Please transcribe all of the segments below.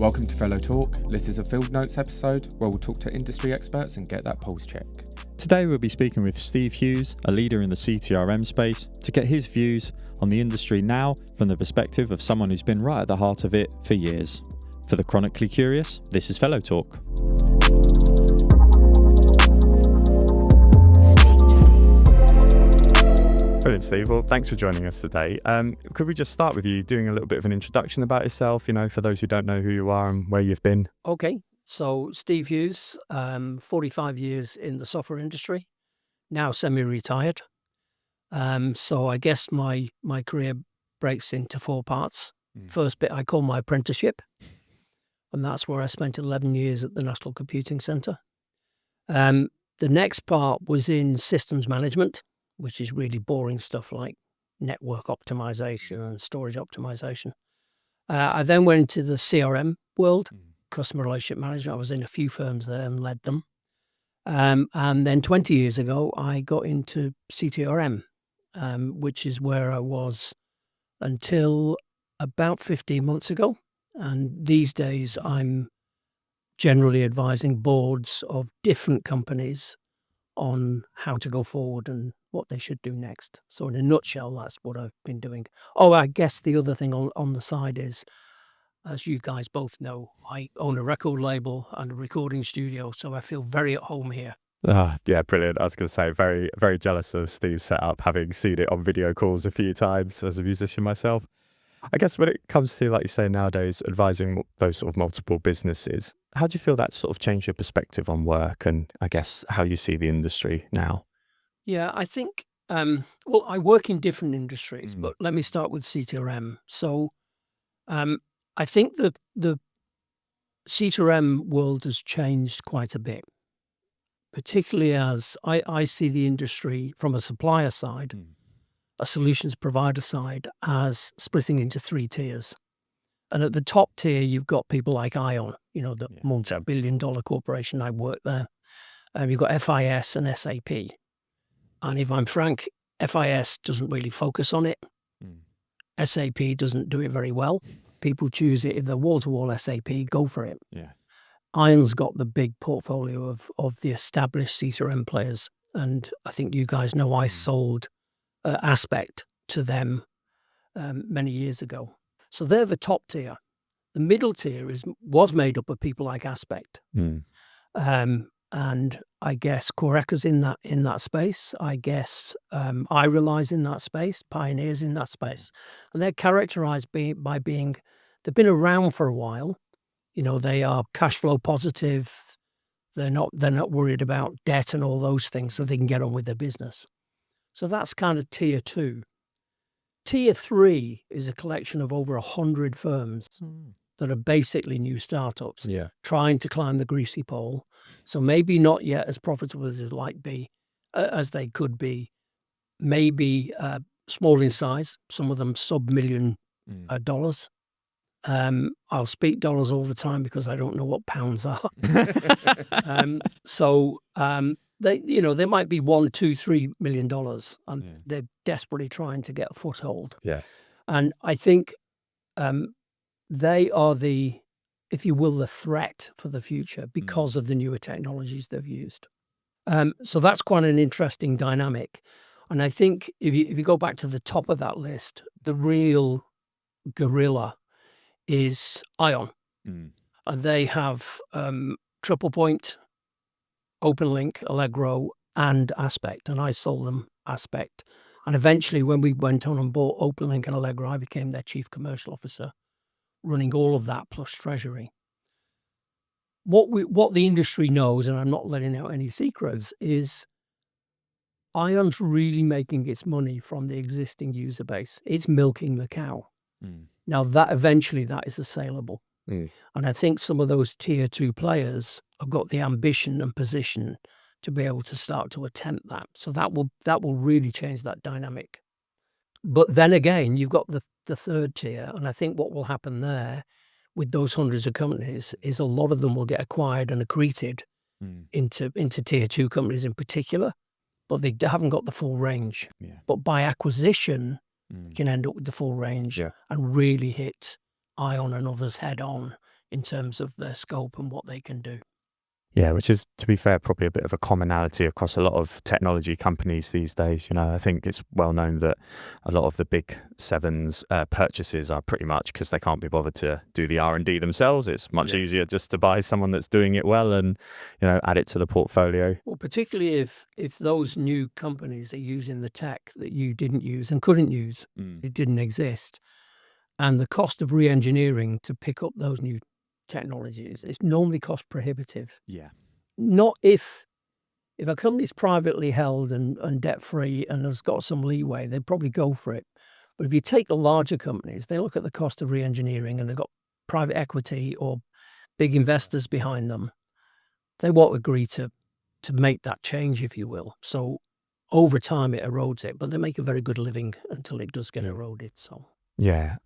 Welcome to Fellow Talk. This is a Field Notes episode where we'll talk to industry experts and get that pulse check. Today we'll be speaking with Steve Hughes, a leader in the CTRM space, to get his views on the industry now from the perspective of someone who's been right at the heart of it for years. For the chronically curious, this is Fellow Talk. Brilliant, Steve. Well, thanks for joining us today. Could we just start with you doing a little bit of an introduction about yourself, for those who don't know who you are and where you've been? Okay, so Steve Hughes, 45 years in the software industry, now semi-retired. So I guess my career breaks into four parts. First bit I call my apprenticeship, and that's where I spent 11 years at the National Computing Centre. The next part was in systems management, which is really boring stuff like network optimization and storage optimization. I then went into the CRM world, customer relationship management. I was in a few firms there and led them. And then 20 years ago, I got into CTRM, which is where I was until about 15 months ago. And these days, I'm generally advising boards of different companies on how to go forward and what they should do next. So in a nutshell, that's what I've been doing. Oh, I guess the other thing on the side is, as you guys both know, I own a record label and a recording studio, so I feel very at home here. Yeah, brilliant. I was going to say, very, very jealous of Steve's setup, having seen it on video calls a few times as a musician myself. I guess when it comes to, like you say, nowadays, advising those sort of multiple businesses, how do you feel that sort of changed your perspective on work and I guess how you see the industry now? Yeah, I think, well, I work in different industries, but let me start with CTRM. So I think that the CTRM world has changed quite a bit, particularly as I see the industry from a supplier side, a solutions provider side, as splitting into three tiers. And at the top tier, you've got people like ION, the multi-billion-dollar corporation. I work there. You've got FIS and SAP. And if I'm frank, FIS doesn't really focus on it. SAP doesn't do it very well. People choose it. If they're wall-to-wall SAP, go for it. ION's got the big portfolio of the established CTRM players. And I think you guys know I sold Aspect to them many years ago. So they're the top tier. The middle tier was made up of people like Aspect. And I guess Coreka's in that space. I guess iRealize in that space, Pioneers in that space. And they're characterized by being, they've been around for a while. They are cash flow positive. They're not worried about debt and all those things, so they can get on with their business. So that's kind of tier 2. Tier 3 is a collection of over 100 firms that are basically new startups trying to climb the greasy pole. So maybe not yet as profitable as they could be. Maybe small in size, some of them sub-$1 million dollars. I'll speak dollars all the time because I don't know what pounds are. They might be $1, $2, $3 million, and they're desperately trying to get a foothold. And I think they are if you will, the threat for the future because of the newer technologies they've used. So that's quite an interesting dynamic. And I think if you go back to the top of that list, the real gorilla is ION. And they have Triple Point, OpenLink, Allegro, and Aspect. And I sold them Aspect. And eventually, when we went on and bought OpenLink and Allegro, I became their chief commercial officer, running all of that plus treasury. What the industry knows, and I'm not letting out any secrets, is ION's really making its money from the existing user base. It's milking the cow. Now, eventually that is assailable. And I think some of those tier 2 players have got the ambition and position to be able to start to attempt that. So that will really change that dynamic. But then again, you've got the third tier, and I think what will happen there with those hundreds of companies is a lot of them will get acquired and accreted into tier 2 companies in particular, but they haven't got the full range. But by acquisition, you can end up with the full range and really hit ION and others head on in terms of their scope and what they can do. Yeah, which is, to be fair, probably a bit of a commonality across a lot of technology companies these days. I think it's well known that a lot of the big sevens purchases are pretty much because they can't be bothered to do the R&D themselves. It's much easier just to buy someone that's doing it well and, add it to the portfolio. Well, particularly if those new companies are using the tech that you didn't use and couldn't use, it didn't exist, and the cost of re-engineering to pick up those new technologies, it's normally cost prohibitive. Yeah. Not if a company's privately held and debt-free and has got some leeway, they'd probably go for it. But if you take the larger companies, they look at the cost of re-engineering and they've got private equity or big investors behind them. They won't agree to make that change, if you will. So over time, it erodes it, but they make a very good living until it does get eroded. So Yeah.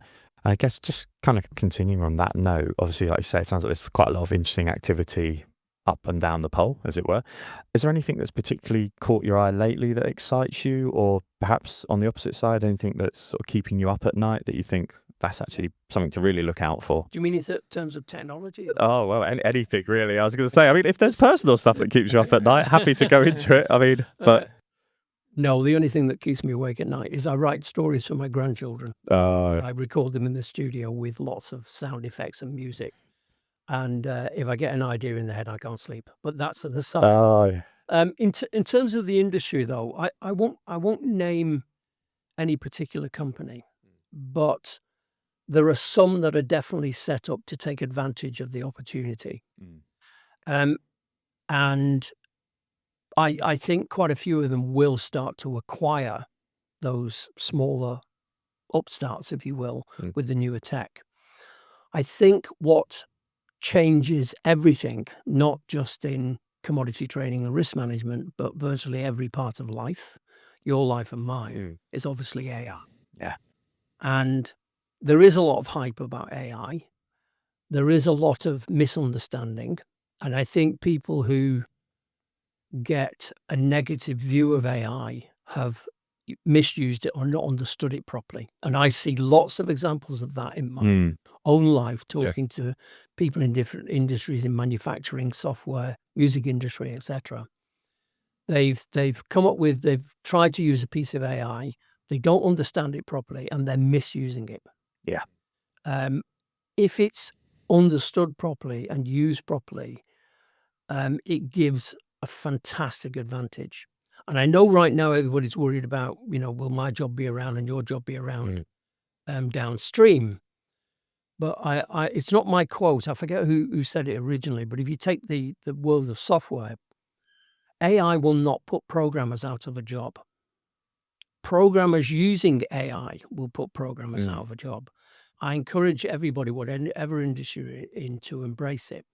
I guess just kind of continuing on that note, obviously, like you say, it sounds like there's quite a lot of interesting activity up and down the pole, as it were. Is there anything that's particularly caught your eye lately that excites you, or perhaps on the opposite side, anything that's sort of keeping you up at night that you think that's actually something to really look out for? do you mean in terms of technology? Oh, well, anything really. I was going to say, if there's personal stuff that keeps you up at night, happy to go into it. But no, the only thing that keeps me awake at night is I write stories for my grandchildren. I record them in the studio with lots of sound effects and music. And if I get an idea in the head, I can't sleep. But that's an aside. In terms of the industry, though, I won't name any particular company, but there are some that are definitely set up to take advantage of the opportunity. And I think quite a few of them will start to acquire those smaller upstarts, if you will, with the newer tech. I think what changes everything, not just in commodity trading and risk management, but virtually every part of life, your life and mine, is obviously AI. Yeah. And there is a lot of hype about AI. There is a lot of misunderstanding. And I think people who get a negative view of AI have misused it or not understood it properly. And I see lots of examples of that in my own life, talking to people in different industries, in manufacturing, software, music industry, etc. They've tried to use a piece of AI, they don't understand it properly, and they're misusing it. Yeah. If it's understood properly and used properly, it gives a fantastic advantage. And I know right now everybody's worried about, will my job be around and your job be around downstream? But it's not my quote. I forget who said it originally. But if you take the world of software, AI will not put programmers out of a job. Programmers using AI will put programmers out of a job. I encourage everybody, whatever industry you're in, to embrace it.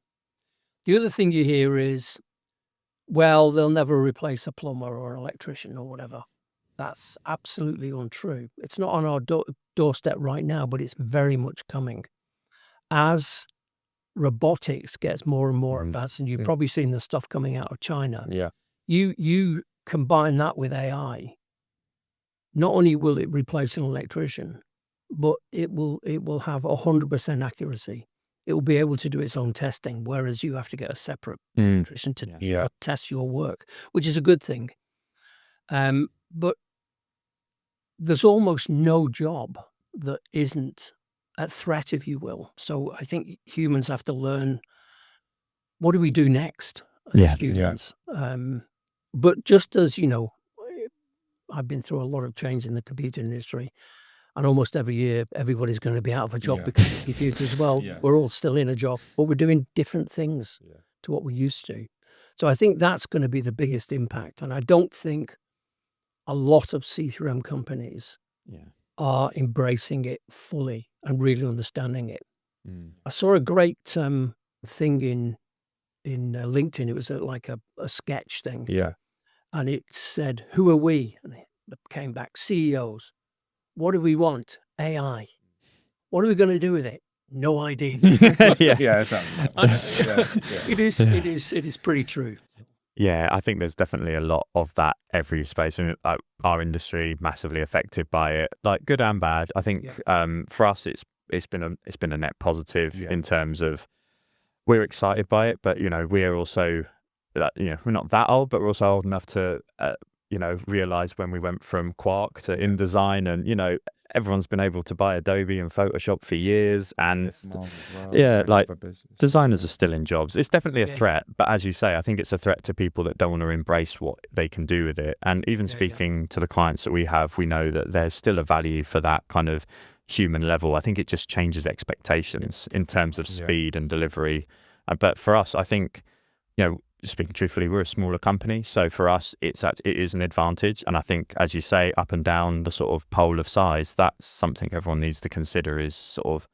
The other thing you hear is, well, they'll never replace a plumber or an electrician or whatever. That's absolutely untrue. It's not on our doorstep right now, but it's very much coming. As robotics gets more and more advanced, and you've probably seen the stuff coming out of China. Yeah. You combine that with AI, not only will it replace an electrician, but it will have 100% accuracy. It will be able to do its own testing, whereas you have to get a separate electrician to test your work, which is a good thing. But there's almost no job that isn't a threat, if you will. So I think humans have to learn, what do we do next as humans? But just as, I've been through a lot of change in the computer industry, and almost every year, everybody's going to be out of a job because of computers. Well, we're all still in a job, but we're doing different things to what we used to. So I think that's going to be the biggest impact. And I don't think a lot of CTRM companies are embracing it fully and really understanding it. I saw a great thing in LinkedIn. It was like a sketch thing. Yeah. And it said, "Who are we?" And it came back, CEOs. What do we want? AI. What are we going to do with it? No idea. It sounds It is pretty true. Yeah, I think there's definitely a lot of that every space, and our industry massively affected by it, like good and bad. I think for us, it's been a net positive in terms of we're excited by it, but we're also we're not that old, but we're also old enough to realize when we went from Quark to InDesign, and everyone's been able to buy Adobe and Photoshop for years, and like designers are still in jobs. It's definitely a threat, but as you say, I think it's a threat to people that don't want to embrace what they can do with it. And even speaking to the clients that we have, we know that there's still a value for that kind of human level. I think it just changes expectations in terms of speed and delivery. But for us, I think, speaking truthfully, we're a smaller company, so for us, it is an advantage. And I think, as you say, up and down the sort of pole of size, that's something everyone needs to consider. Is sort of,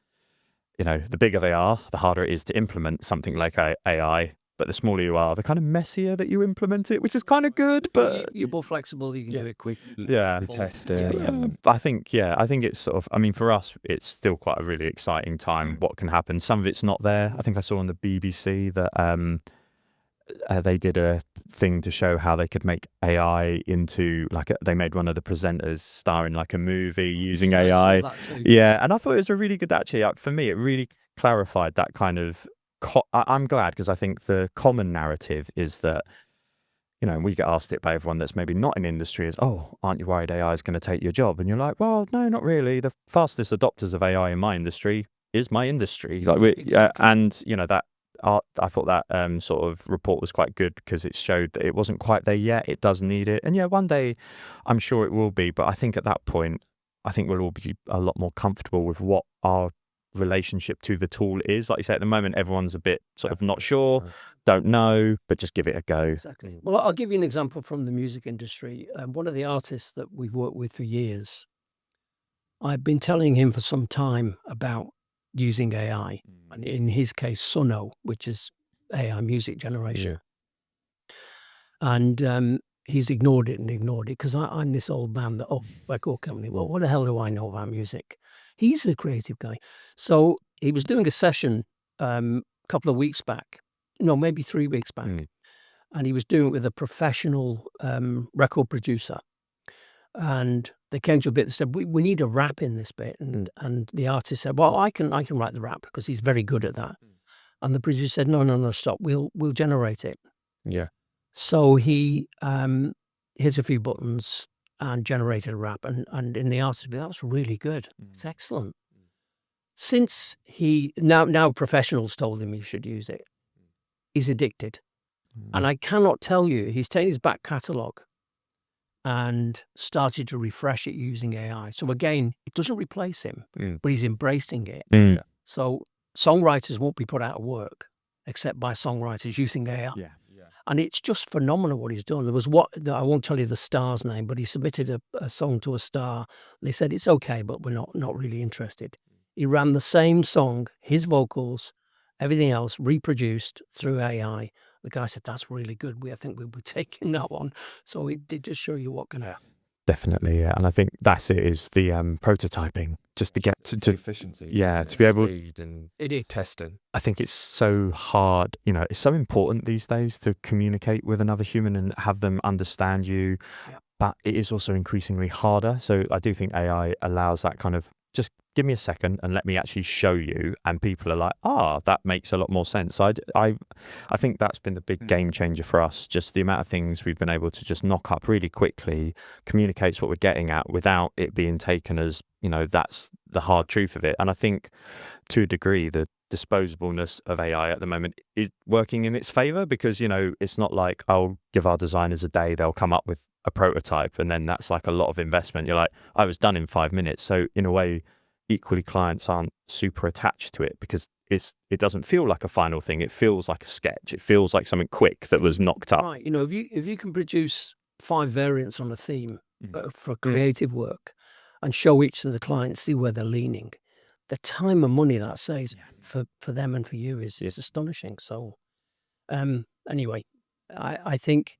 the bigger they are, the harder it is to implement something like AI. But the smaller you are, the kind of messier that you implement it, which is kind of good. But you're more flexible. You can do it quick. Yeah, test it. I think it's sort of. I mean, for us, it's still quite a really exciting time. What can happen? Some of it's not there. I think I saw on the BBC that they did a thing to show how they could make AI into they made one of the presenters star in like a movie using AI. Yeah, and I thought it was a really good, actually, for me, it really clarified that kind of. I'm glad, because I think the common narrative is that, we get asked it by everyone that's maybe not in industry is, oh, aren't you worried AI is going to take your job? And you're like, well, no, not really. The fastest adopters of AI in my industry is my industry. And that. I thought that sort of report was quite good, because it showed that it wasn't quite there yet. It does need it. And one day I'm sure it will be. But I think at that point, I think we'll all be a lot more comfortable with what our relationship to the tool is. Like you say, at the moment, everyone's a bit sort of not sure, don't know, but just give it a go. Exactly. Well, I'll give you an example from the music industry. One of the artists that we've worked with for years, I've been telling him for some time about using AI, and in his case, Suno, which is AI music generation. And he's ignored it because I'm this old man that, record company. Well, what the hell do I know about music? He's the creative guy. So he was doing a session a couple of weeks back, maybe 3 weeks back, and he was doing it with a professional record producer. And they came to a bit that said, we need a rap in this bit. And the artist said, well, I can write the rap, because he's very good at that. And the producer said, no, stop. We'll generate it. Yeah. So he hit a few buttons and generated a rap. And in the artist, that's really good. It's excellent. Since now professionals told him he should use it, he's addicted. And I cannot tell you, he's taken his back catalogue and started to refresh it using AI. So again, it doesn't replace him, but he's embracing it. So songwriters won't be put out of work except by songwriters using AI. And it's just phenomenal what he's done. There was I won't tell you the star's name, but he submitted a song to a star. They said, it's okay, but we're not really interested. He ran the same song, his vocals, everything else reproduced through AI. The guy said, that's really good. I think we'll be taking that one. So it did just show you what can happen. Definitely, yeah. And I think that's it, is the prototyping, just to get to efficiency. To be able speed and testing. I think it's so hard, it's so important these days to communicate with another human and have them understand you. But it is also increasingly harder. So I do think AI allows that kind of, just give me a second and let me actually show you. And people are like, that makes a lot more sense. I think that's been the big game changer for us. Just the amount of things we've been able to just knock up really quickly, communicates what we're getting at without it being taken as, that's the hard truth of it. And I think to a degree, the disposableness of AI at the moment is working in its favor, because, it's not like, I'll give our designers a day, they'll come up with a prototype, and then that's like a lot of investment. You're like, I was done in 5 minutes. So in a way, equally, clients aren't super attached to it, because it doesn't feel like a final thing. It feels like a sketch. It feels like something quick that was knocked up. Right. If you can produce 5 variants on a theme for creative work and show each of the clients, see where they're leaning, the time and money that saves for them and for you is astonishing. So anyway, I think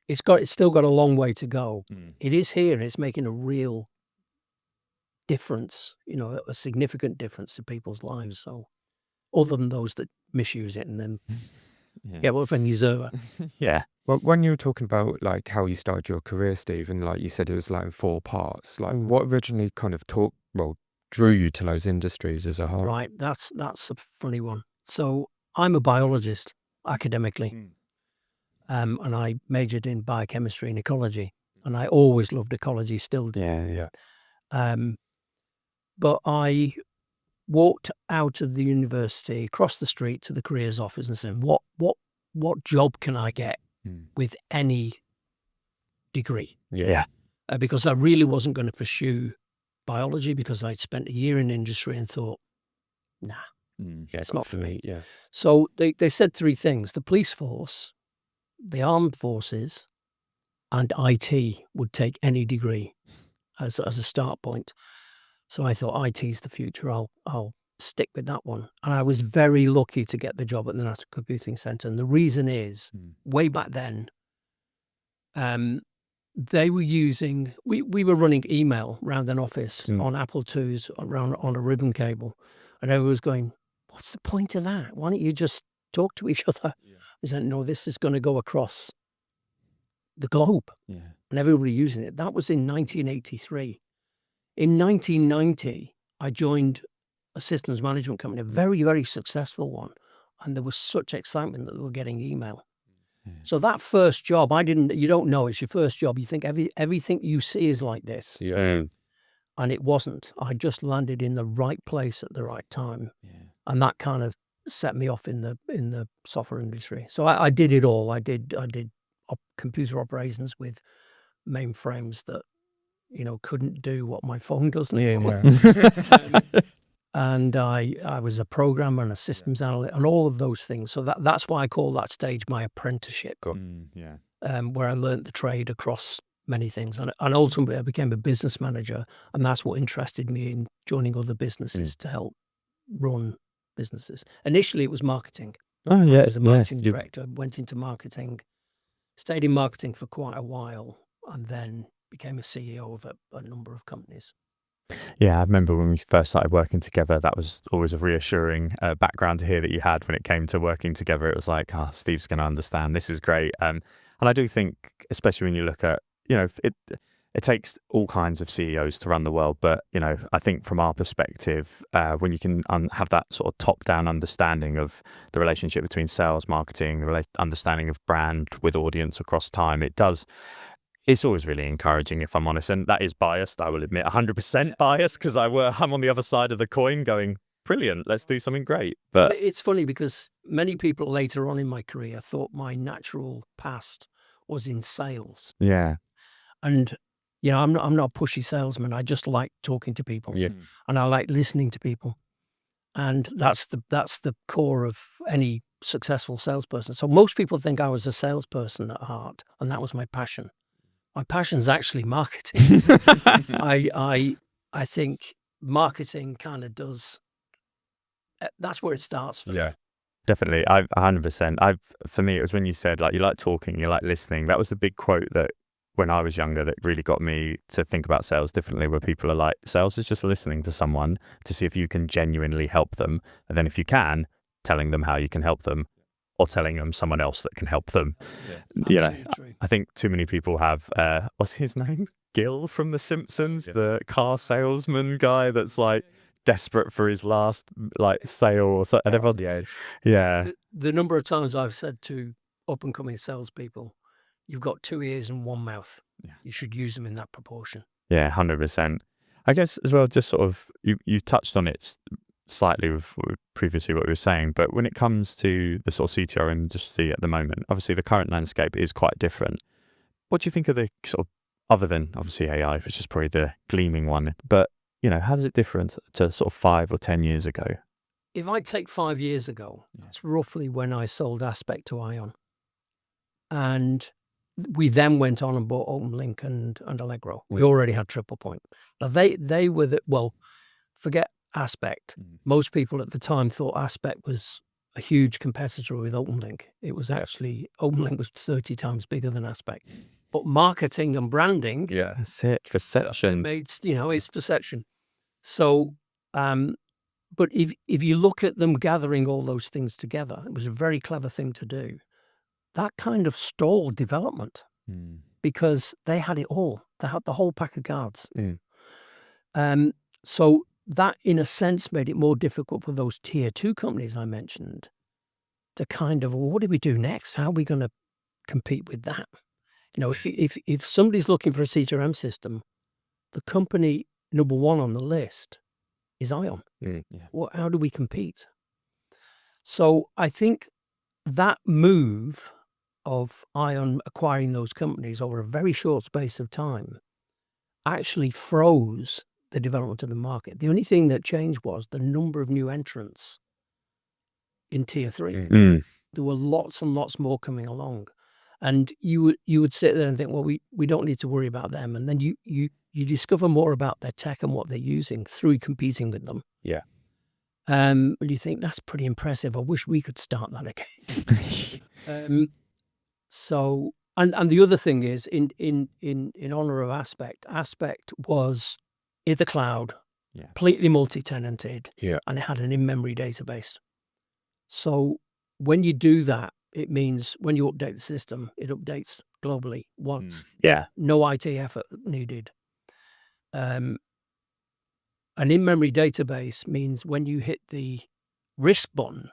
it's still got a long way to go. It is here, and it's making a real difference, a significant difference to people's lives. So other than those that misuse it and then when you zero. Well, when you were talking about like how you started your career, Steve, and like you said it was like in 4 parts, like what originally kind of drew you to those industries as a whole? Right, that's a funny one. So I'm a biologist academically, and I majored in biochemistry and ecology, and I always loved ecology, still do. Yeah. But I walked out of the university, across the street to the careers office, and said, "What job can I get with any degree?" Yeah. Because I really wasn't going to pursue biology, because I'd spent a year in industry and thought, nah, it's not for me. Yeah. So they said three things: the police force, the armed forces, and IT would take any degree as a start point. So I thought, IT's the future. I'll stick with that one. And I was very lucky to get the job at the National Computing Centre. And the reason is, way back then, they were using, we were running email around an office on Apple IIs around on a ribbon cable. And everyone was going, what's the point of that? Why don't you just talk to each other? I said, no, this is going to go across the globe. And everybody using it. That was in 1983. In 1990, I joined a systems management company, a very, very successful one. And there was such excitement that they were getting email. So that first job, you don't know, it's your first job. You think everything you see is like this. Yeah. And it wasn't. I just landed in the right place at the right time. And that kind of set me off in the software industry. So I did it all. I did computer operations with mainframes that, couldn't do what my phone does now. And I was a programmer and a systems analyst and all of those things. So that's why I call that stage my apprenticeship, where I learnt the trade across many things. And ultimately I became a business manager, and that's what interested me in joining other businesses to help run businesses. Initially it was marketing. Oh, yeah. I was a marketing director, went into marketing, stayed in marketing for quite a while, and then became a CEO of a number of companies. Yeah, I remember when we first started working together, that was always a reassuring background to hear that you had when it came to working together. It was like, Steve's going to understand. This is great. And I do think, especially when you look at, it takes all kinds of CEOs to run the world. But, I think from our perspective, when you can have that sort of top-down understanding of the relationship between sales, marketing, the understanding of brand with audience across time, it's always really encouraging, if I'm honest. And that is biased, I will admit, 100% biased, because I'm on the other side of the coin going, brilliant, let's do something great. But it's funny because many people later on in my career thought my natural past was in sales. Yeah. And, I'm not a pushy salesman. I just like talking to people. Yeah. And I like listening to people. And that's the core of any successful salesperson. So most people think I was a salesperson at heart, and that was my passion. My passion's actually marketing. I think marketing kind of does. That's where it starts for me. Definitely. 100%. For me, it was when you said, like, you like talking, you like listening. That was the big quote that when I was younger that really got me to think about sales differently, where people are like, sales is just listening to someone to see if you can genuinely help them. And then if you can, telling them how you can help them, or telling them someone else that can help them. True. I think too many people have, what's his name? Gil from The Simpsons, the car salesman guy that's like desperate for his last sale or so. And everyone, The number of times I've said to up and coming salespeople, you've got 2 ears and 1 mouth. You should use them in that proportion. Yeah, 100%. I guess as well, just sort of, you touched on it slightly with previously what we were saying, but when it comes to the sort of CTRM industry at the moment, obviously the current landscape is quite different. What do you think of the sort of, other than obviously AI, which is probably the gleaming one, but how does it differ to sort of 5 or 10 years ago? If I take 5 years ago, that's roughly when I sold Aspect to Ion. And we then went on and bought OpenLink and Allegro. We already had Triple Point. Now they were forget Aspect. Most people at the time thought Aspect was a huge competitor with OpenLink. It was actually, OpenLink was 30 times bigger than Aspect. But marketing and branding, that's it. Perception. It's perception. So, but if you look at them gathering all those things together, it was a very clever thing to do. That kind of stalled development because they had it all. They had the whole pack of cards. So that, in a sense, made it more difficult for those tier 2 companies I mentioned to kind of, well, what do we do next? How are we going to compete with that? You know, if somebody's looking for a CTRM system, the company number one on the list is Ion. How do we compete? So I think that move of Ion acquiring those companies over a very short space of time actually froze the development of the market. The only thing that changed was the number of new entrants in tier 3. There were lots and lots more coming along. And you would sit there and think, well, we don't need to worry about them. And then you discover more about their tech and what they're using through competing with them. Yeah. And you think, that's pretty impressive. I wish we could start that again. So, and the other thing is, in honor of Aspect was in the cloud, completely multi-tenanted, and it had an in-memory database. So when you do that, it means when you update the system, it updates globally once. No IT effort needed. An in-memory database means when you hit the risk button,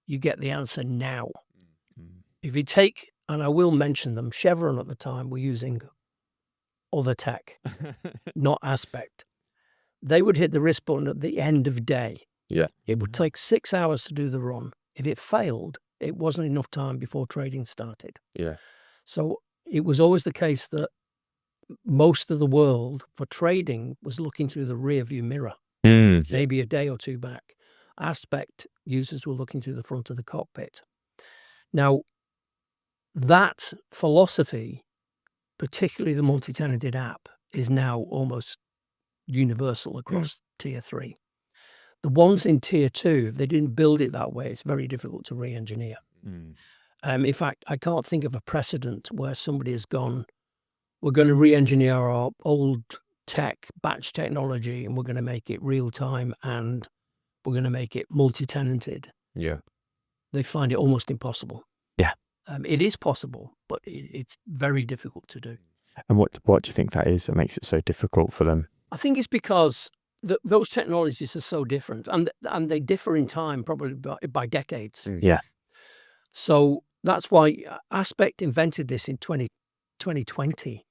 you get the answer now. If you take, and I will mention them, Chevron at the time were using other tech, not Aspect. They would hit the risk button at the end of day. It would take 6 hours to do the run. If it failed, it wasn't enough time before trading started. So it was always the case that most of the world for trading was looking through the rear view mirror, maybe a day or two back. Aspect users were looking through the front of the cockpit. Now, that philosophy, particularly the multi-tenanted app, is now almost universal across tier 3. The ones in tier 2, if they didn't build it that way, it's very difficult to re-engineer. In fact, I can't think of a precedent where somebody has gone, we're going to re-engineer our old tech, batch technology, and we're going to make it real time, and we're going to make it multi-tenanted. They find it almost impossible. It is possible, but it's very difficult to do. And what do you think that is that makes it so difficult for them? I think it's because those technologies are so different, and they differ in time, probably by decades. So that's why Aspect invented this in 2020.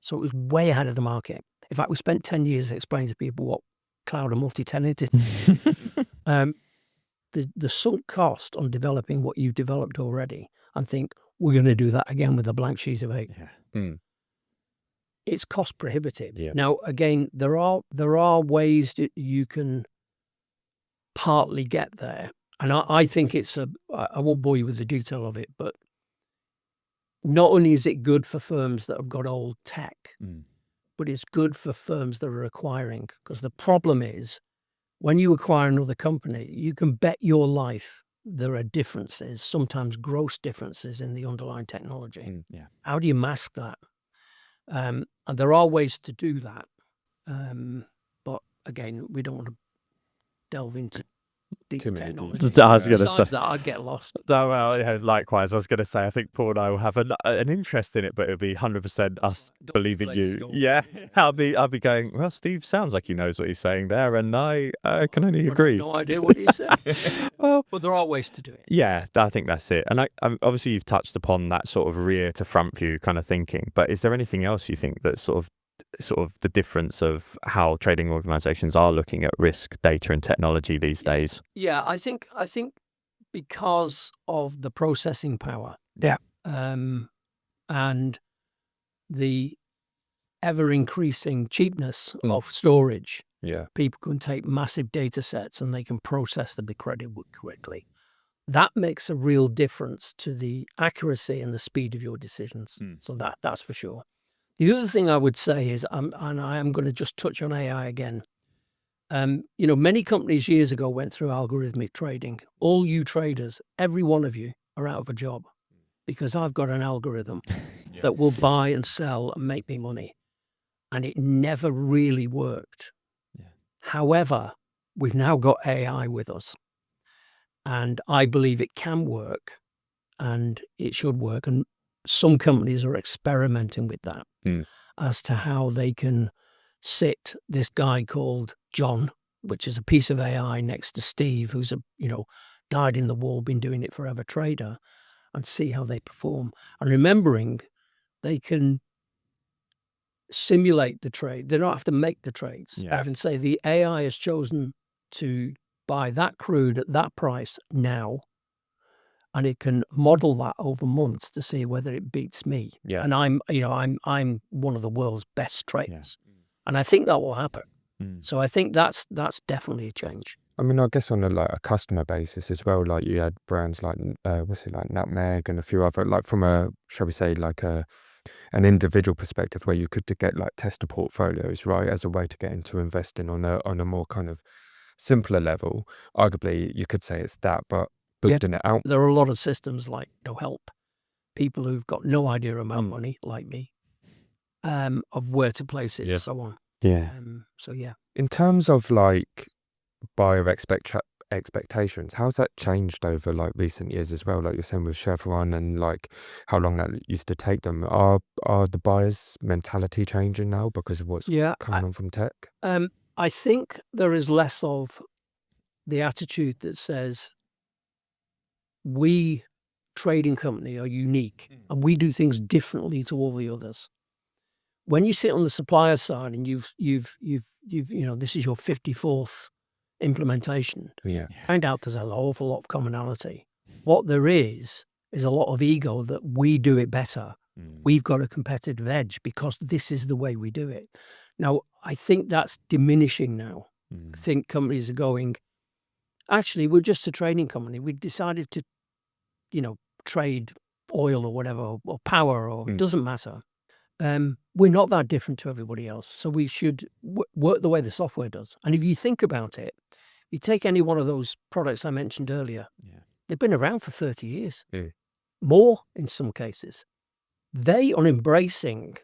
So it was way ahead of the market. In fact, we spent 10 years explaining to people what cloud and multi-tenant is. The sunk cost on developing what you've developed already, and think we're going to do that again with a blank sheet of paper. It's cost prohibitive. Now, again, there are ways that you can partly get there, and I think it's I won't bore you with the detail of it, but not only is it good for firms that have got old tech, but it's good for firms that are acquiring, because the problem is when you acquire another company, you can bet your life there are differences, sometimes gross differences in the underlying technology. How do you mask that? And there are ways to do that. But again, we don't want to delve into deep technology. I was going to Besides say that, I'd get lost. No, well, likewise. I was going to say, I think Paul and I will have an interest in it, but it'll be 100% us believing you. I'll be going, well, Steve sounds like he knows what he's saying there, and I can only agree. I have no idea what he's saying. Well, but there are ways to do it. Yeah, I think that's it. And obviously you've touched upon that sort of rear to front view kind of thinking, but is there anything else you think that's sort of the difference of how trading organizations are looking at risk, data, and technology these days? Yeah, I think because of the processing power, and the ever increasing cheapness of storage, people can take massive data sets and they can process them incredibly quickly. That makes a real difference to the accuracy and the speed of your decisions. So that's for sure. The other thing I would say is, and I am going to just touch on AI again. Many companies years ago went through algorithmic trading. All you traders, every one of you, are out of a job because I've got an algorithm that will buy and sell and make me money. And it never really worked. However, we've now got AI with us. And I believe it can work and it should work. And some companies are experimenting with that as to how they can sit this guy called John, which is a piece of AI, next to Steve, who's a dyed-in-the-wool, been doing it forever trader and see how they perform. And remembering they can simulate the trade. They don't have to make the trades. Yeah. They can say the AI has chosen to buy that crude at that price now, and it can model that over months to see whether it beats me. Yeah. And I'm one of the world's best traders, and I think that will happen. So I think that's definitely a change. I mean, I guess on a customer basis as well, like you had brands like Nutmeg and a few other, like from a, shall we say, like an individual perspective where you could get like tester portfolios, right, as a way to get into investing on a more kind of simpler level. Arguably, you could say it's that, but building it out. There are a lot of systems like help people who've got no idea about money, like me, of where to place it and so on. Yeah. So yeah. In terms of like buyer expectations, how's that changed over like recent years as well? Like you're saying with Chevron and like how long that used to take them. Are the buyers' mentality changing now because of what's coming on from tech? I think there is less of the attitude that says we trading company are unique and we do things differently to all the others. When you sit on the supplier side and you've this is your 54th implementation, find out there's an awful lot of commonality. What there is a lot of ego that we do it better. We've got a competitive edge because this is the way we do it. Now, I think that's diminishing now. I think companies are going, actually, we're just a trading company. We decided to, trade oil or whatever, or power, or doesn't matter. We're not that different to everybody else. So we should work the way the software does. And if you think about it, you take any one of those products I mentioned earlier, they've been around for 30 years, more in some cases. They are embracing,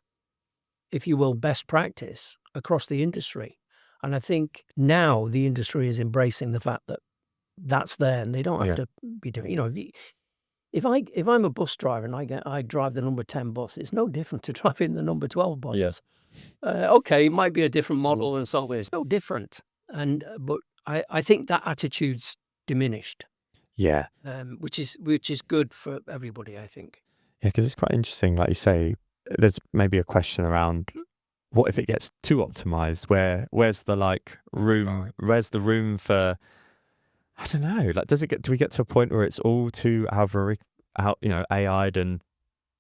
if you will, best practice across the industry. And I think now the industry is embracing the fact that that's there and they don't have to be doing, if I'm a bus driver and I drive the number 10 bus, it's no different to driving the number 12 bus. Yes. Okay, it might be a different model and so on. It's no different. But I think that attitude's diminished. Yeah. Which is good for everybody, I think. Yeah, because it's quite interesting, like you say, there's maybe a question around what if it gets too optimized? Where's the room? Where's the room for? I don't know. Like, do we get to a point where it's all too AI'd and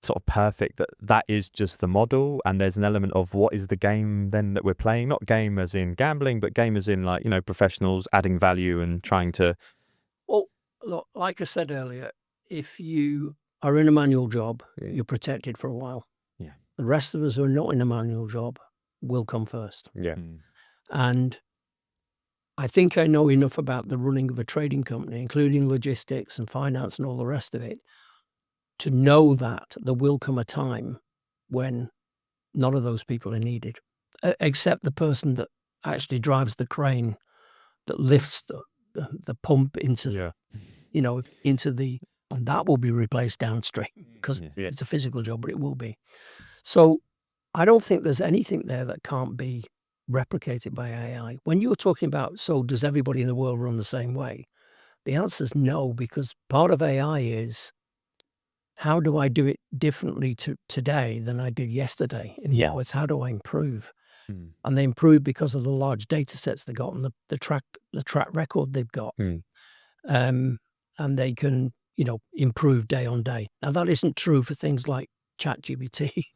sort of perfect that is just the model, and there's an element of what is the game then that we're playing? Not game as in gambling, but game as in professionals adding value and trying to. Well, look, like I said earlier, if you are in a manual job, you're protected for a while. Yeah. The rest of us who are not in a manual job will come first. Yeah. And I think I know enough about the running of a trading company, including logistics and finance and all the rest of it, to know that there will come a time when none of those people are needed, except the person that actually drives the crane that lifts the pump into, and that will be replaced downstream because it's a physical job, but it will be. So I don't think there's anything there that can't be replicated by AI. When you're talking about, so does everybody in the world run the same way? The answer is no, because part of AI is, how do I do it differently today than I did yesterday? And now it's, how do I improve? And they improve because of the large data sets they got and the track record they've got. And they can, improve day on day. Now that isn't true for things like ChatGPT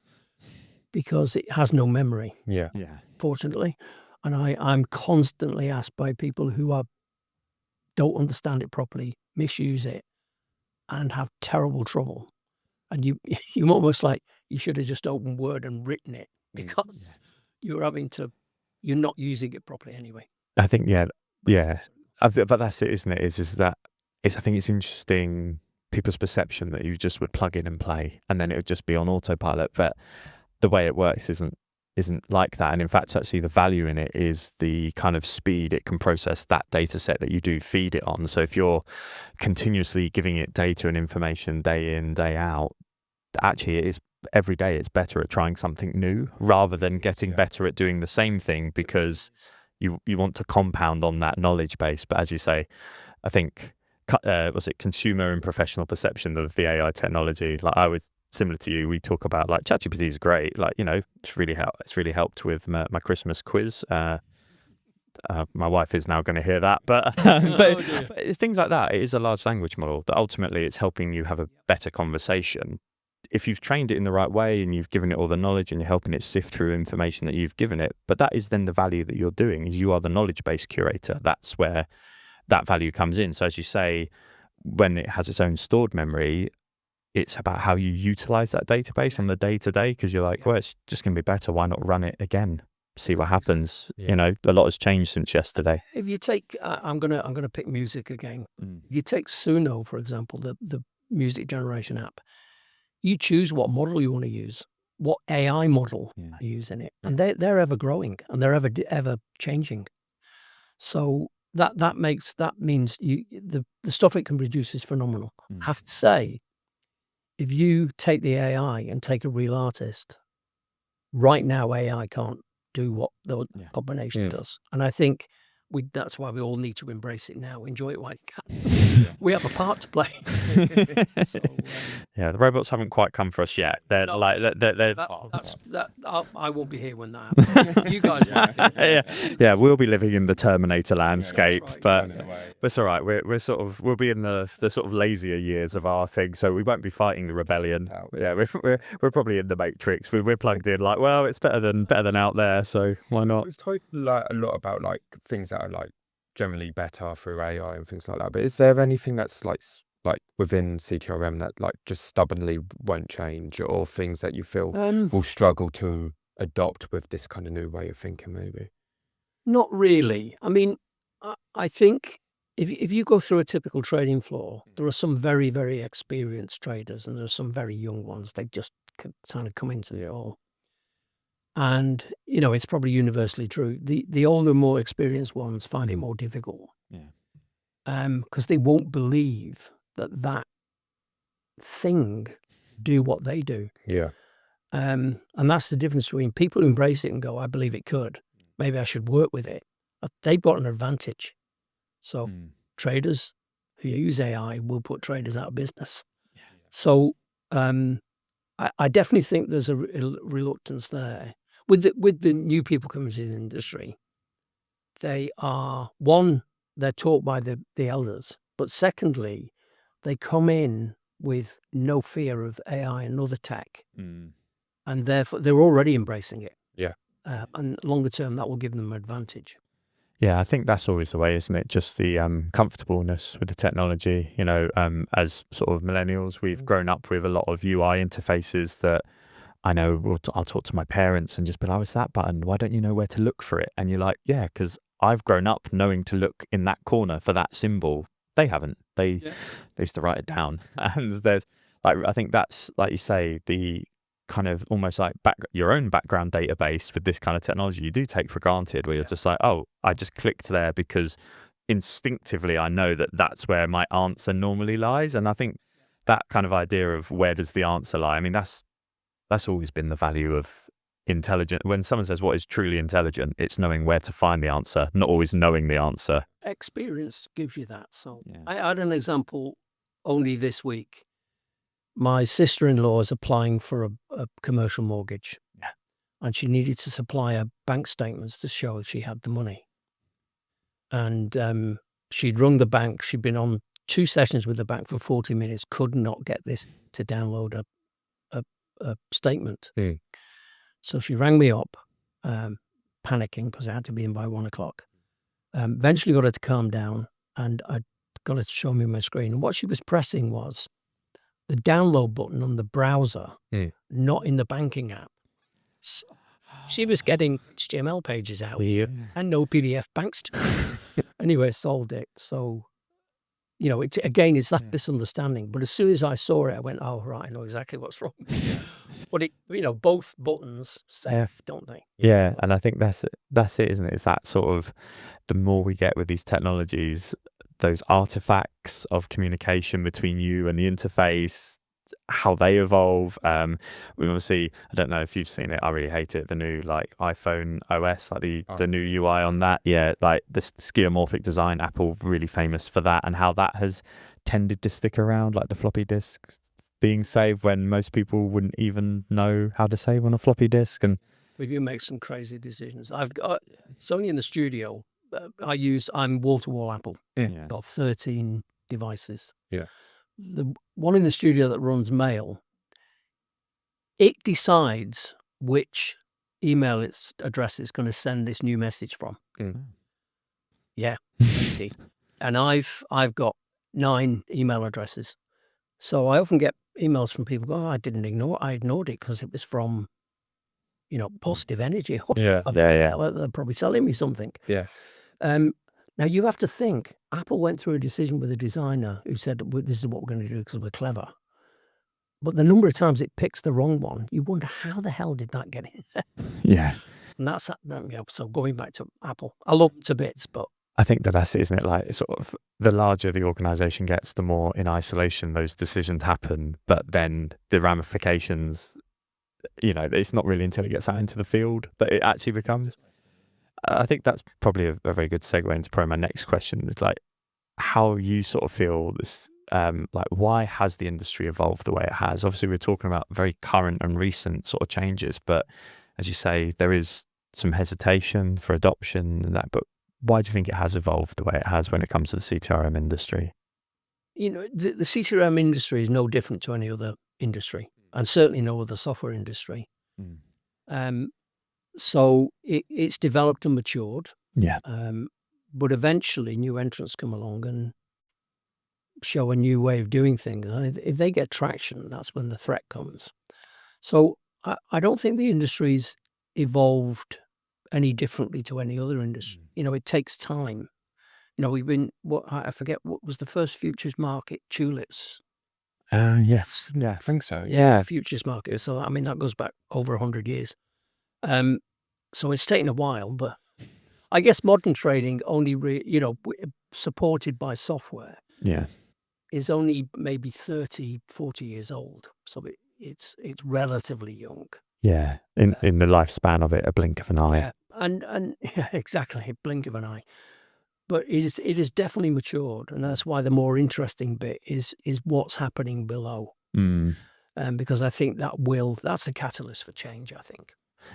because it has no memory. Yeah. Fortunately. And I'm constantly asked by people who don't understand it properly, misuse it, and have terrible trouble. And you almost like you should have just opened Word and written it because you're not using it properly anyway. I think but that's it, isn't it? I think it's interesting people's perception that you just would plug in and play, and then it would just be on autopilot. But the way it works isn't like that. And in fact, actually, the value in it is the kind of speed it can process that data set that you do feed it on. So if you're continuously giving it data and information day in, day out, actually it is every day it's better at trying something new rather than getting better at doing the same thing because you want to compound on that knowledge base. But as you say, I think was it consumer and professional perception of the AI technology? Like I was similar to you. We talk about like ChatGPT is great. Like, you know, it's really helped with my Christmas quiz. My wife is now going to hear that, but but things like that. It is a large language model that ultimately it's helping you have a better conversation. If you've trained it in the right way and you've given it all the knowledge and you're helping it sift through information that you've given it, but that is then the value that you're doing, is you are the knowledge-based curator. That's where that value comes in. So as you say, when it has its own stored memory, it's about how you utilize that database from the day to day, because you're like, well, it's just going to be better. Why not run it again? See what happens. You know, a lot has changed since yesterday. If you take, I'm gonna pick music again. You take Suno, for example, the music generation app. You choose what model you want to use, what AI model you use in it, and they're ever growing and they're ever changing. So that means the stuff it can produce is phenomenal. I have to say, if you take the AI and take a real artist, right now AI can't do what the combination does, and I think that's why we all need to embrace it now. Enjoy it while you can. We have a part to play. So, the robots haven't quite come for us yet. They're I won't be here when that happens. You guys will. We'll be living in the Terminator landscape, right. but it's all right. We'll be in the sort of lazier years of our thing, so we won't be fighting the rebellion. We're probably in the Matrix. We're plugged in. Like, well, it's better than out there, so why not? We've talked like a lot about like things that are like generally better through AI and things like that. But is there anything that's like within CTRM that like just stubbornly won't change, or things that you feel will struggle to adopt with this kind of new way of thinking, maybe? Not really. I mean, I think if you go through a typical trading floor, there are some very, very experienced traders and there are some very young ones. They just kind of come into it all. And, you know, it's probably universally true. The older, more experienced ones find it more difficult. Because they won't believe that thing do what they do. And that's the difference between people who embrace it and go, I believe it could. Maybe I should work with it. They've got an advantage. So traders who use AI will put traders out of business. So I definitely think there's a reluctance there. With the new people coming into the industry, they are, one, they're taught by the elders, but secondly, they come in with no fear of AI and other tech, and therefore they're already embracing it. And longer term, that will give them an advantage. Yeah, I think that's always the way, isn't it? Just the comfortableness with the technology. You know, as sort of millennials, we've grown up with a lot of UI interfaces that I know I'll talk to my parents and just be like, oh, it's that button. Why don't you know where to look for it? And you're like, yeah, because I've grown up knowing to look in that corner for that symbol. They haven't. They used to write it down. And there's like, I think that's, like you say, the kind of almost like your own background database with this kind of technology you do take for granted, where you're just like, oh, I just clicked there because instinctively I know that that's where my answer normally lies. And I think that kind of idea of where does the answer lie, I mean, that's always been the value of intelligent. When someone says what is truly intelligent, it's knowing where to find the answer, not always knowing the answer. Experience gives you that. So I had an example only this week. My sister-in-law is applying for a commercial mortgage, and she needed to supply her bank statements to show she had the money. And she'd rung the bank. She'd been on 2 sessions with the bank for 40 minutes, could not get this to download a statement. So she rang me up, panicking because I had to be in by 1 o'clock. Eventually got her to calm down, and I got her to show me my screen. And what she was pressing was the download button on the browser, not in the banking app. So she was getting HTML pages out and no PDF bank statements. Anyway, solved it. So, you know, it's that misunderstanding. But as soon as I saw it, I went, oh, right, I know exactly what's wrong. But both buttons safe, don't they? Yeah, and I think that's it, isn't it? It's that sort of, the more we get with these technologies, those artifacts of communication between you and the interface, how they evolve. We obviously, I don't know if you've seen it, I really hate it, the new like iPhone OS, like the new UI on that. Yeah, like the skeuomorphic design, Apple really famous for that, and how that has tended to stick around, like the floppy disks being saved when most people wouldn't even know how to save on a floppy disk. And But you make some crazy decisions. I've got, it's only in the studio. I'm wall-to-wall Apple. Yeah. Got 13 devices. Yeah. The one in the studio that runs mail, it decides which email its address is going to send this new message from. Yeah, crazy. And I've got 9 email addresses. So I often get emails from people going, oh, I ignored it because it was from, Positive Energy. Yeah. They're probably selling me something. Yeah. Now you have to think, Apple went through a decision with a designer who said, well, this is what we're going to do because we're clever. But the number of times it picks the wrong one, you wonder how the hell did that get in there? Yeah. And that's, so going back to Apple, I love them to bits, but I think that's it, isn't it? Like, sort of, the larger the organization gets, the more in isolation those decisions happen. But then the ramifications, it's not really until it gets out into the field that it actually becomes. I think that's probably a very good segue into probably my next question, is like how you sort of feel this, like why has the industry evolved the way it has? Obviously, we're talking about very current and recent sort of changes, but as you say, there is some hesitation for adoption and that, but why do you think it has evolved the way it has when it comes to the CTRM industry? The CTRM industry is no different to any other industry, and certainly no other software industry. So it's developed and matured. Yeah. But eventually new entrants come along and show a new way of doing things. And if they get traction, that's when the threat comes. So I don't think the industry's evolved any differently to any other industry. It takes time. We've been, I forget, what was the first futures market? Tulips. Yes. Yeah. I think so. Yeah, futures market. So, that goes back over 100 years. So it's taken a while, but I guess modern trading only, supported by software. Yeah. Is only maybe 30, 40 years old. So it's relatively young. Yeah. In the lifespan of it, a blink of an eye. Yeah. And yeah, exactly, a blink of an eye. But it is definitely matured, and that's why the more interesting bit is what's happening below. Because I think that's the catalyst for change, I think.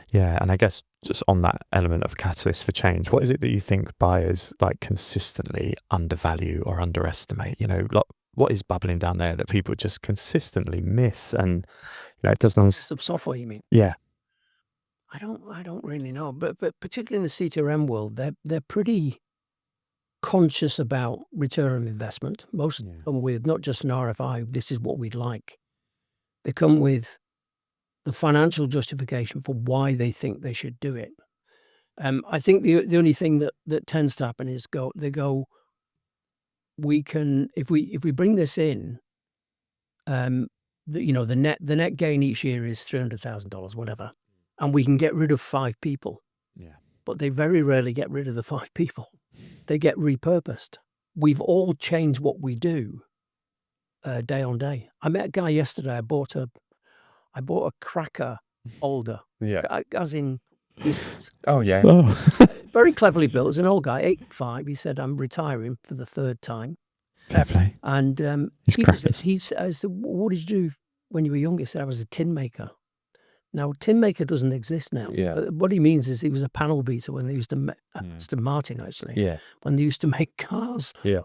Yeah, and I guess just on that element of catalyst for change, what is it that you think buyers like consistently undervalue or underestimate? What is bubbling down there that people just consistently miss? And it doesn't. Some software, you mean? Yeah. I don't really know, but particularly in the CTRM world, they're pretty conscious about return on investment. Most come with not just an RFI, this is what we'd like. They come with the financial justification for why they think they should do it. I think the only thing that tends to happen is they go, we can, if we bring this in, the net gain each year is $300,000, whatever, and we can get rid of 5 people. Yeah. But they very rarely get rid of the 5 people. They get repurposed. We've all changed what we do day on day. I met a guy yesterday. I bought a cracker holder. Yeah. As in biscuits. Oh, yeah. Very cleverly built. As an old guy, 85. He said, I'm retiring for the 3rd time. Fair play. And he said, what did you do when you were young? He said, I was a tin maker. Now, tin maker doesn't exist now. Yeah. What he means is he was a panel beater when they used to make, Aston Martin, actually. Yeah. When they used to make cars. Yeah.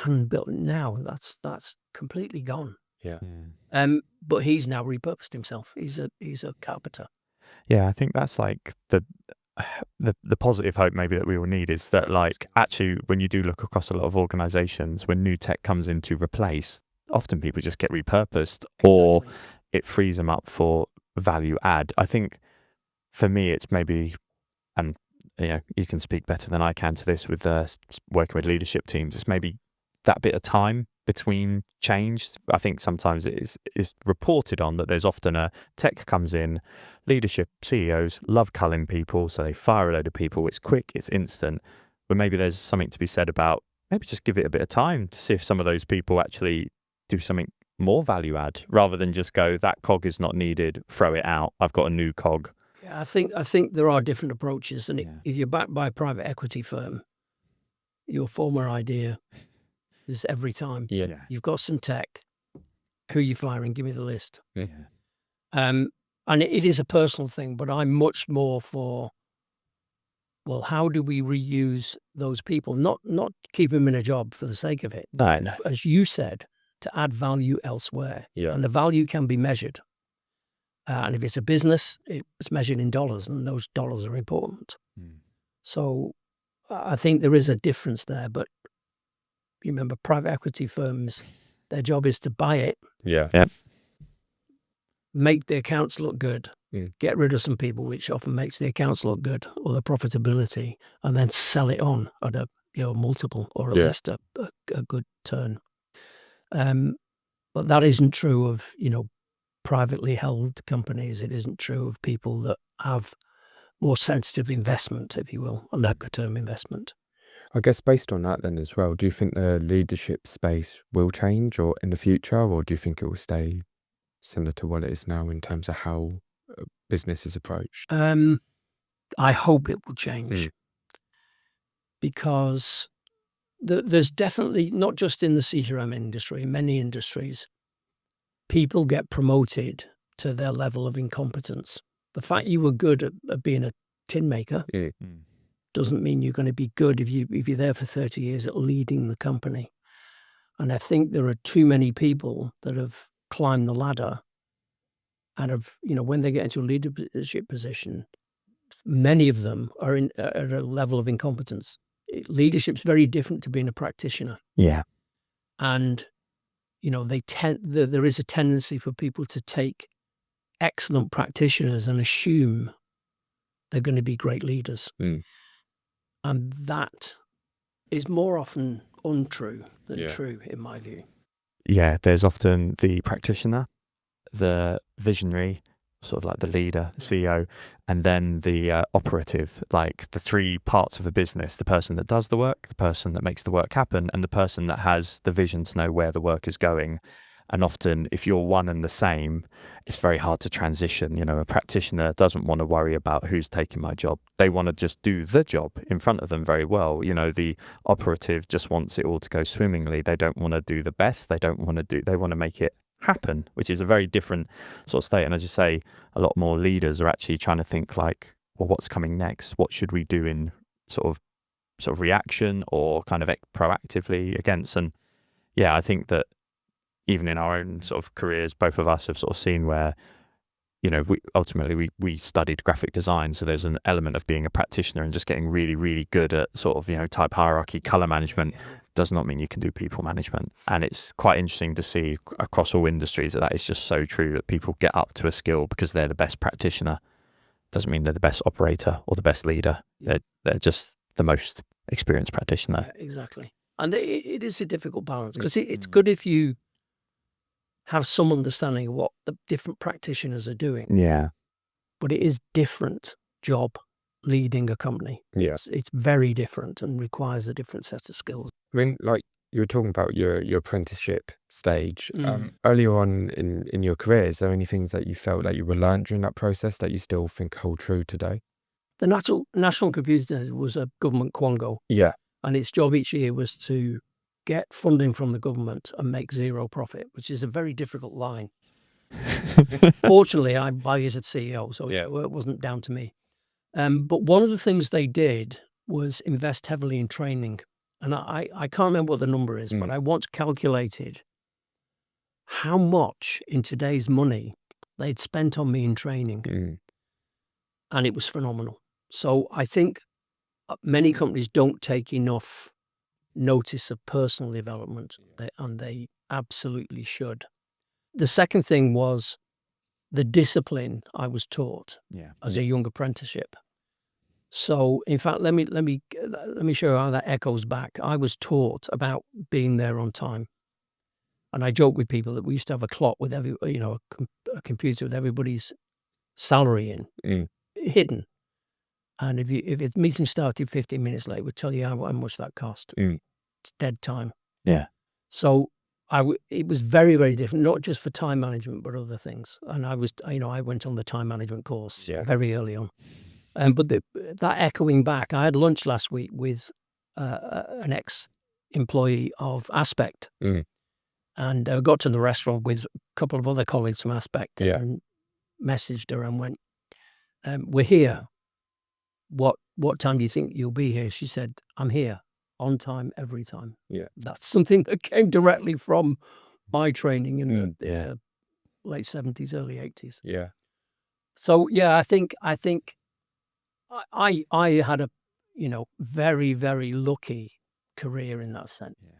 Hand built. Now, that's completely gone. Yeah. But he's now repurposed himself. He's a carpenter. Yeah, I think that's like the positive hope maybe that we all need is that, like, actually when you do look across a lot of organizations, when new tech comes in to replace, often people just get repurposed. Exactly. Or it frees them up for value add. I think for me it's maybe, and you can speak better than I can to this with working with leadership teams, it's maybe that bit of time between change. I think sometimes it is reported on that there's often a tech comes in, leadership, CEOs love culling people, so they fire a load of people. It's quick, it's instant. But maybe there's something to be said about maybe just give it a bit of time to see if some of those people actually do something more value add, rather than just go, that cog is not needed, throw it out, I've got a new cog. Yeah, I think there are different approaches, and if you're backed by a private equity firm, your former idea is every time. Yeah. You've got some tech. Who are you firing? Give me the list. Yeah. And it is a personal thing, but I'm much more for, well, how do we reuse those people? Not keep them in a job for the sake of it. No. As you said, to add value elsewhere. Yeah. And the value can be measured. And if it's a business, it's measured in dollars, and those dollars are important. So I think there is a difference there. But you remember private equity firms, their job is to buy it, Yeah. make the accounts look good, Mm. get rid of some people, which often makes the accounts look good or the profitability, and then sell it on at a multiple or at Yeah. least a good turn. But that isn't true of privately held companies. It isn't true of people that have more sensitive investment, if you will, a longer term investment. I guess based on that then as well, do you think the leadership space will change or in the future, or do you think it will stay similar to what it is now in terms of how business is approached? I hope it will change because there's definitely, not just in the CTRM industry, in many industries, people get promoted to their level of incompetence. The fact you were good at being a tin maker doesn't mean you're going to be good if you're there for 30 years at leading the company. And I think there are too many people that have climbed the ladder and have, when they get into a leadership position, many of them are at a level of incompetence. Leadership's very different to being a practitioner. Yeah. And, there is a tendency for people to take excellent practitioners and assume they're going to be great leaders. And that is more often untrue than true, in my view. Yeah, there's often the practitioner, the visionary, sort of like the leader, CEO, and then the operative, like the three parts of a business: the person that does the work, the person that makes the work happen, and the person that has the vision to know where the work is going. And often, if you're one and the same, it's very hard to transition. A practitioner doesn't want to worry about who's taking my job. They want to just do the job in front of them very well. The operative just wants it all to go swimmingly. They don't want to do the best. They want to make it happen, which is a very different sort of state. And as you say, a lot more leaders are actually trying to think like, well, what's coming next? What should we do in sort of reaction or kind of proactively against? And yeah, I think that even in our own sort of careers, both of us have sort of seen where, we studied graphic design. So there's an element of being a practitioner and just getting really, really good at sort of, type hierarchy, color management does not mean you can do people management. And it's quite interesting to see across all industries that is just so true, that people get up to a skill because they're the best practitioner. Doesn't mean they're the best operator or the best leader. They're just the most experienced practitioner. Yeah, exactly. And it is a difficult balance because it's good if you have some understanding of what the different practitioners are doing. Yeah. But it is different job leading a company. Yeah. It's very different and requires a different set of skills. I mean, like you were talking about your apprenticeship stage. Earlier on in your career, is there any things that you felt that you were learned during that process that you still think hold true today? The National Computer Centre was a government quango. Yeah. And its job each year was to get funding from the government and make zero profit, which is a very difficult line. Fortunately, I was CEO, so it wasn't down to me. But one of the things they did was invest heavily in training. And I can't remember what the number is, but I once calculated how much in today's money they'd spent on me in training. And it was phenomenal. So I think many companies don't take enough notice of personal development, and they absolutely should. The second thing was the discipline I was taught as a young apprenticeship. So, in fact, let me show you how that echoes back. I was taught about being there on time, and I joke with people that we used to have a clock with a computer with everybody's salary in hidden. And if the meeting started 15 minutes late, we'd tell you how much that cost. It's dead time. Yeah. So it was very, very different, not just for time management, but other things. And I went on the time management course very early on. But that echoing back, I had lunch last week with an employee of Aspect. Mm. And I got to the restaurant with a couple of other colleagues from Aspect and messaged her and went, we're here. What time do you think you'll be here? She said, I'm here on time, every time. Yeah. That's something that came directly from my training in the late 70s, early 80s. Yeah. So, yeah, I think I had a, very, very lucky career in that sense. Yeah.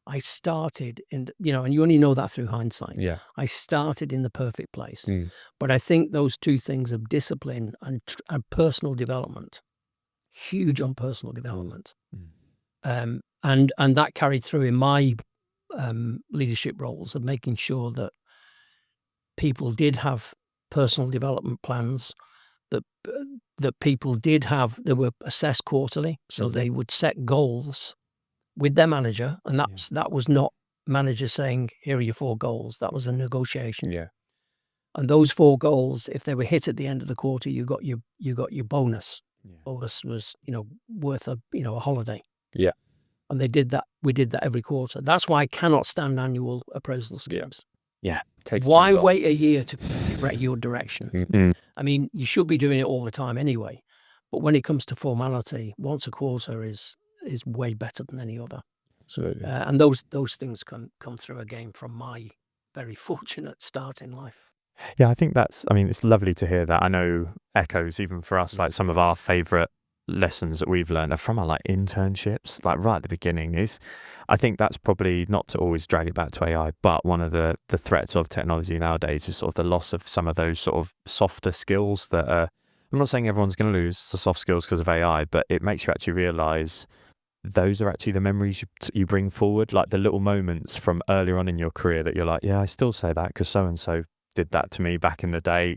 I started in, and you only know that through hindsight. Yeah. I started in the perfect place. Mm. But I think those two things of discipline and personal development, huge on personal development. And that carried through in my leadership roles of making sure that people did have personal development plans, that people did have, they were assessed quarterly. So they would set goals with their manager. And that was not manager saying, here are your 4 goals. That was a negotiation. Yeah. And those 4 goals, if they were hit at the end of the quarter, you got your bonus. Yeah. Bonus was, worth a holiday. Yeah. And they did that. We did that every quarter. That's why I cannot stand annual appraisal schemes. Yeah. Takes why too long. wait a year to correct your direction? Mm-hmm. I mean, you should be doing it all the time anyway. But when it comes to formality, once a quarter is way better than any other. Absolutely. And those things come through again from my very fortunate start in life. Yeah, I think it's lovely to hear that. I know echoes, even for us, like some of our favourite lessons that we've learned are from our like internships, like right at the beginning. I think that's probably, not to always drag it back to AI, but one of the threats of technology nowadays is sort of the loss of some of those sort of softer skills that I'm not saying everyone's going to lose the soft skills because of AI, but it makes you actually realise those are actually the memories you bring forward, like the little moments from earlier on in your career that you're like, yeah, I still say that because so-and-so did that to me back in the day.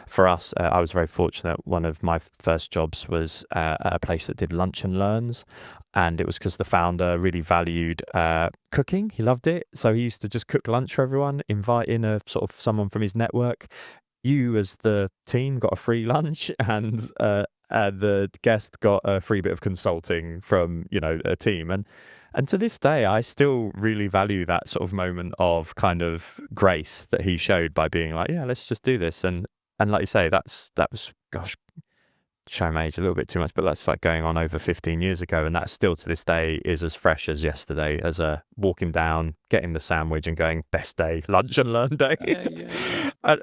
For us, I was very fortunate. One of my first jobs was at a place that did lunch and learns, and it was because the founder really valued cooking. He loved it, so he used to just cook lunch for everyone, invite in a sort of someone from his network. You as the team got a free lunch, and the guest got a free bit of consulting from a team. And to this day, I still really value that sort of moment of kind of grace that he showed by being like, yeah, let's just do this. And like you say, that was, gosh, showing my age a little bit too much, but that's like going on over 15 years ago. And that still to this day is as fresh as yesterday, as walking down, getting the sandwich and going, best day, lunch and learn day. Yeah.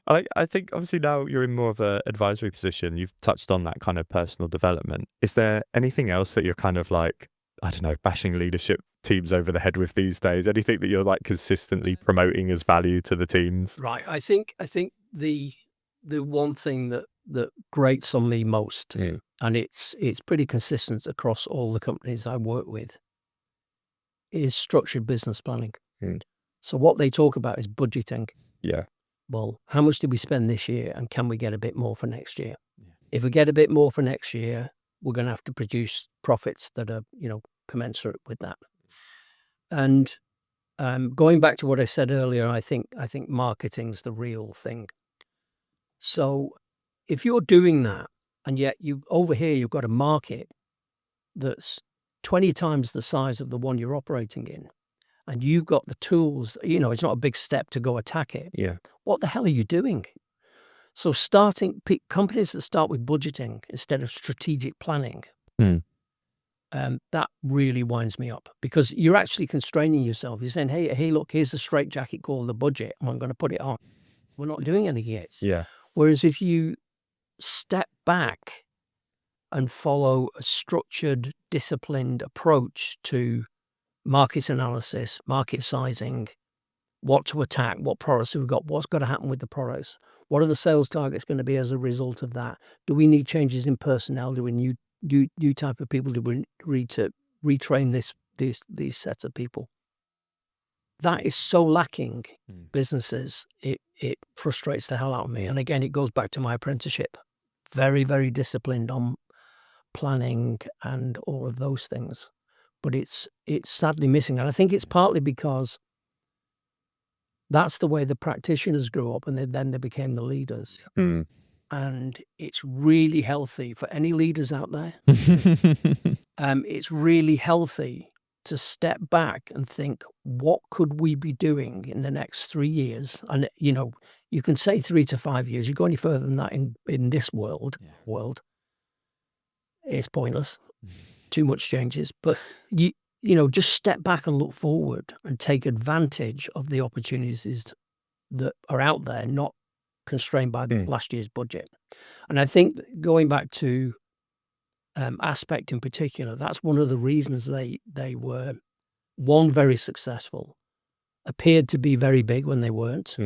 I think obviously now you're in more of an advisory position. You've touched on that kind of personal development. Is there anything else that you're kind of like, I don't know, bashing leadership teams over the head with these days? Anything that you're like consistently promoting as value to the teams? Right. I think the one thing that grates on me most, and it's pretty consistent across all the companies I work with, is structured business planning. So what they talk about is budgeting. Yeah. Well, how much did we spend this year, and can we get a bit more for next year? Yeah. If we get a bit more for next year, we're going to have to produce profits that are, commensurate with that. And going back to what I said earlier, I think marketing's the real thing. So if you're doing that, and yet over here you've got a market that's 20 times the size of the one you're operating in, and you've got the tools, it's not a big step to go attack it. Yeah. What the hell are you doing? So companies that start with budgeting instead of strategic planning, that really winds me up, because you're actually constraining yourself. You're saying, hey, look, here's the straitjacket called the budget, and I'm going to put it on. We're not doing any yet. Yeah. Whereas if you step back and follow a structured, disciplined approach to market analysis, market sizing, what to attack, what products have we got, what's got to happen with the products, what are the sales targets going to be as a result of that? Do we need changes in personnel? Do we need new type of people? Do we need to retrain these sets of people? That is so lacking businesses. It frustrates the hell out of me. And again, it goes back to my apprenticeship. Very, very disciplined on planning and all of those things. But it's sadly missing. And I think it's partly because that's the way the practitioners grew up, and then they became the leaders. And it's really healthy for any leaders out there. It's really healthy to step back and think, what could we be doing in the next 3 years? And, you can say 3 to 5 years. You go any further than that in this world, it's pointless. Too much changes. But, just step back and look forward and take advantage of the opportunities that are out there, not constrained by last year's budget. And I think going back to Aspect in particular, that's one of the reasons they were, one, very successful, appeared to be very big when they weren't.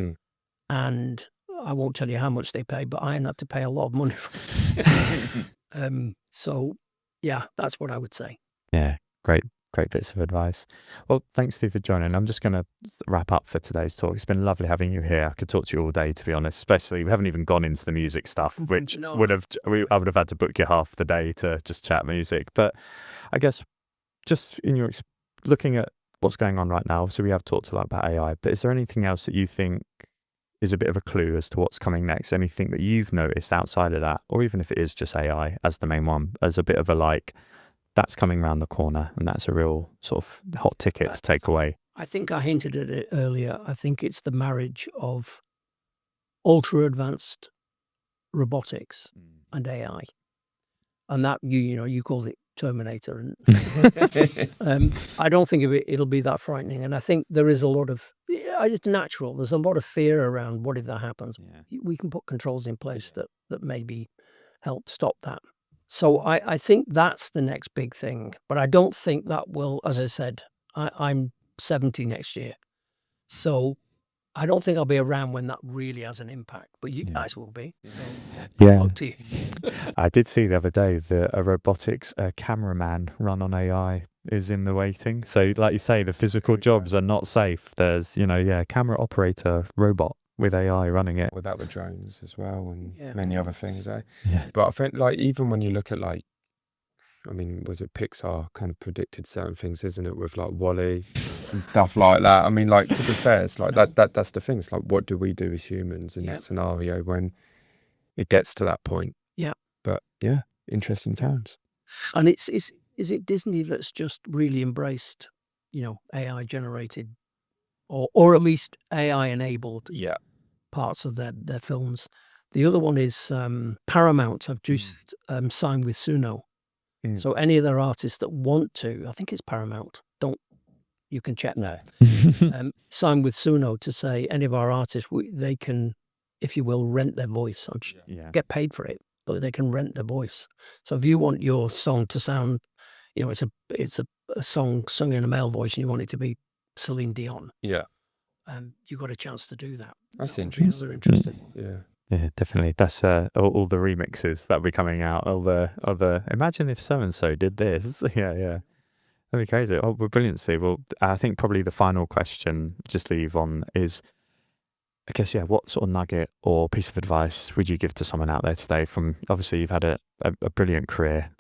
And I won't tell you how much they paid, but I ended up to pay a lot of money for it. So, yeah, that's what I would say. Yeah, great bits of advice. Well, thanks, Steve, for joining. I'm just going to wrap up for today's talk. It's been lovely having you here. I could talk to you all day, to be honest, especially we haven't even gone into the music stuff, which I would have had to book you half the day to just chat music. But I guess just in your looking at what's going on right now, so we have talked a lot about AI, but is there anything else that you think is a bit of a clue as to what's coming next? Anything that you've noticed outside of that, or even if it is just AI as the main one, as a bit of a that's coming around the corner and that's a real sort of hot ticket to take away? I think I hinted at it earlier. I think it's the marriage of ultra advanced robotics and AI. And that, you called it Terminator. And I don't think it'll be that frightening. And I think there is a lot of, it's natural. There's a lot of fear around what if that happens. We can put controls in place that maybe help stop that. So I think that's the next big thing. But I don't think that will, as I said, I'm 70 next year. So I don't think I'll be around when that really has an impact. But you guys will be. So up to you. I did see the other day that a robotics cameraman run on AI is in the waiting. So like you say, the physical jobs are not safe. There's, camera operator robot with AI running it. Without the drones as well and many other things. Yeah. But I think even when you look at was it Pixar kind of predicted certain things, isn't it, with WALL-E and stuff like that? I mean, to be fair, it's that's the thing. It's what do we do as humans in that scenario when it gets to that point? Yeah. But interesting times. And is it Disney that's just really embraced, AI generated or at least AI enabled parts of their films? The other one is Paramount have just signed with Suno. So any of their artists that want to, I think it's Paramount, you can check now, sign with Suno to say any of our artists, they can, if you will, rent their voice. Get paid for it, but they can rent their voice. So if you want your song to sound, it's a song sung in a male voice and you want it to be Celine Dion. Yeah. You got a chance to do that. That's interesting. They're interested. Yeah, definitely. That's all the remixes that'll be coming out. All the imagine if so and so did this. Yeah. That'd be crazy. Oh, well, brilliant, Steve. Well, I think probably the final question, just leave on, is, I guess, what sort of nugget or piece of advice would you give to someone out there today? From obviously you've had a brilliant career,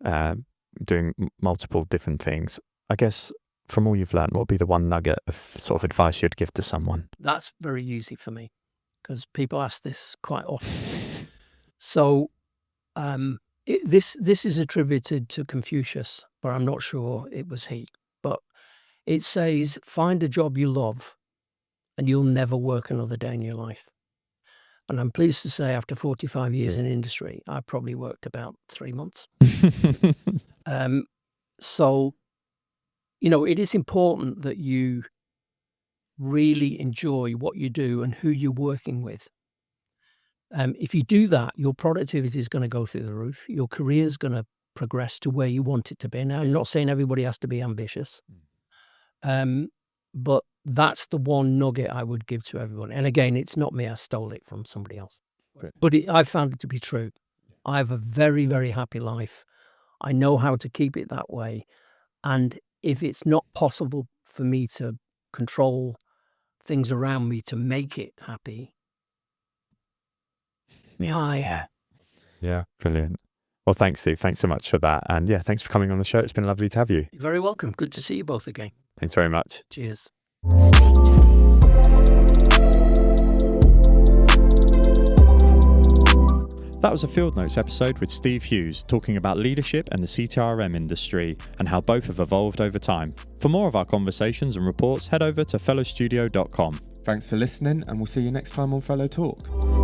doing multiple different things. I guess from all you've learned, what would be the one nugget of sort of advice you'd give to someone? That's very easy for me because people ask this quite often. So this is attributed to Confucius, but I'm not sure it was he. But it says, find a job you love and you'll never work another day in your life. And I'm pleased to say after 45 years in industry, I probably worked about 3 months. So, it is important that you really enjoy what you do and who you're working with. If you do that, your productivity is going to go through the roof. Your career is going to progress to where you want it to be. Now, I'm not saying everybody has to be ambitious, but that's the one nugget I would give to everyone. And again, it's not me. I stole it from somebody else. But I've found it to be true. I have a very, very happy life. I know how to keep it that way. And if it's not possible for me to control things around me to make it happy, Yeah, brilliant. Well, thanks, Steve. Thanks so much for that. And thanks for coming on the show. It's been lovely to have you. You're very welcome. Good to see you both again. Thanks very much. Cheers. Speak to me. That was a Field Notes episode with Steve Hughes talking about leadership and the CTRM industry and how both have evolved over time. For more of our conversations and reports, head over to fellowstudio.com. Thanks for listening, and we'll see you next time on Fellow Talk.